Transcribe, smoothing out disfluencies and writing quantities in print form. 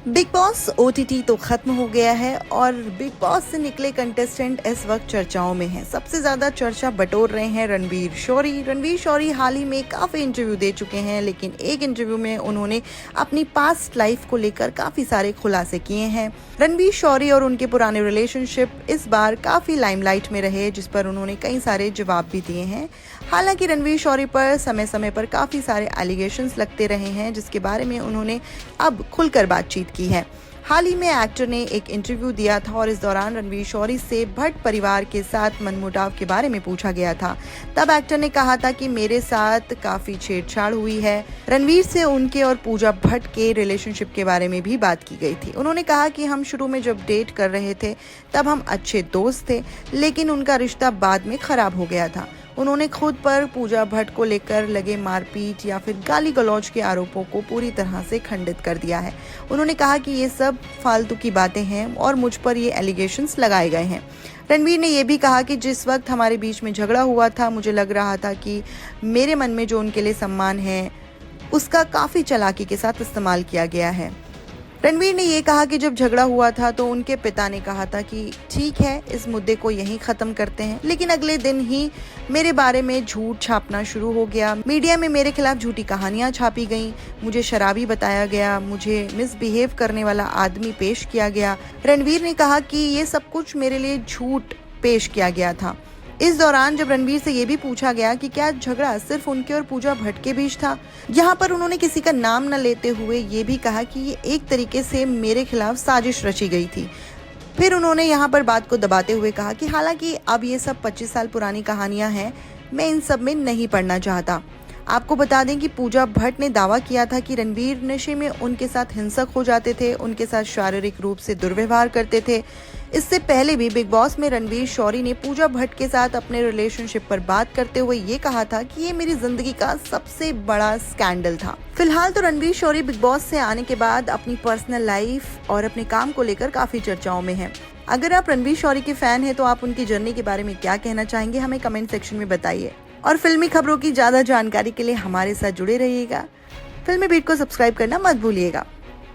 Big boss OTT तो खत्म हो गया है और बिग बॉस से निकले कंटेस्टेंट इस वक्त चर्चाओं में हैं। सबसे ज्यादा चर्चा बटोर रहे हैं रणवीर शौरी हाल ही में काफी इंटरव्यू दे चुके हैं, लेकिन एक इंटरव्यू में उन्होंने अपनी पास्ट लाइफ को लेकर काफी सारे खुलासे किए हैं। रणवीर शौरी और उनके पुराने रिलेशनशिप इस बार काफी लाइमलाइट में रहे, जिस पर उन्होंने कई सारे जवाब भी दिए हैं। हालांकि रणवीर शौरी पर समय समय पर काफी सारे एलिगेशंस लगते रहे हैं, जिसके बारे में उन्होंने अब खुलकर बातचीत की है। हाल ही में एक्टर ने एक इंटरव्यू दिया था और इस दौरान रणवीर शौरी से भट्ट परिवार के साथ मनमुटाव के बारे में पूछा गया था। तब एक्टर ने कहा था कि मेरे साथ काफी छेड़छाड़ हुई है। रणवीर से उनके और पूजा भट्ट के रिलेशनशिप के बारे में भी बात की गई थी। उन्होंने कहा कि हम शुरू में जब डेट कर रहे थे तब हम अच्छे दोस्त थे, लेकिन उनका रिश्ता बाद में खराब हो गया था। उन्होंने खुद पर पूजा भट्ट को लेकर लगे मारपीट या फिर गाली गलौज के आरोपों को पूरी तरह से खंडित कर दिया है। उन्होंने कहा कि ये सब फालतू की बातें हैं और मुझ पर ये एलिगेशंस लगाए गए हैं। रणवीर ने यह भी कहा कि जिस वक्त हमारे बीच में झगड़ा हुआ था, मुझे लग रहा था कि मेरे मन में जो उनके लिए सम्मान है उसका काफ़ी चालाकी के साथ इस्तेमाल किया गया है। रणवीर ने ये कहा कि जब झगड़ा हुआ था तो उनके पिता ने कहा था कि ठीक है, इस मुद्दे को यहीं खत्म करते हैं, लेकिन अगले दिन ही मेरे बारे में झूठ छापना शुरू हो गया। मीडिया में मेरे खिलाफ झूठी कहानियां छापी गईं, मुझे शराबी बताया गया, मुझे मिसबिहेव करने वाला आदमी पेश किया गया। रणवीर ने कहा कि ये सब कुछ मेरे लिए झूठ पेश किया गया था। इस दौरान जब रणवीर से ये भी पूछा गया कि क्या झगड़ा सिर्फ उनके और पूजा भट्ट के बीच था, यहाँ पर उन्होंने किसी का नाम न लेते हुए ये भी कहा कि ये एक तरीके से मेरे खिलाफ साजिश रची गई थी। फिर उन्होंने यहाँ पर बात को दबाते हुए कहा कि हालांकि अब ये सब 25 साल पुरानी कहानियां हैं, मैं इन सब में नहीं पढ़ना चाहता। आपको बता दें कि पूजा भट्ट ने दावा किया था कि रणवीर नशे में उनके साथ हिंसक हो जाते थे, उनके साथ शारीरिक रूप से दुर्व्यवहार करते थे। इससे पहले भी बिग बॉस में रणवीर शौरी ने पूजा भट्ट के साथ अपने रिलेशनशिप पर बात करते हुए ये कहा था कि ये मेरी जिंदगी का सबसे बड़ा स्कैंडल था। फिलहाल तो रणवीर शौरी बिग बॉस से आने के बाद अपनी पर्सनल लाइफ और अपने काम को लेकर काफी चर्चाओं में हैं। अगर आप रणवीर शौरी के फैन हैं तो आप उनकी जर्नी के बारे में क्या कहना चाहेंगे, हमें कमेंट सेक्शन में बताइए। और फिल्मी खबरों की ज्यादा जानकारी के लिए हमारे साथ जुड़े रहिएगा। फिल्मी बीट को सब्सक्राइब करना मत भूलिएगा।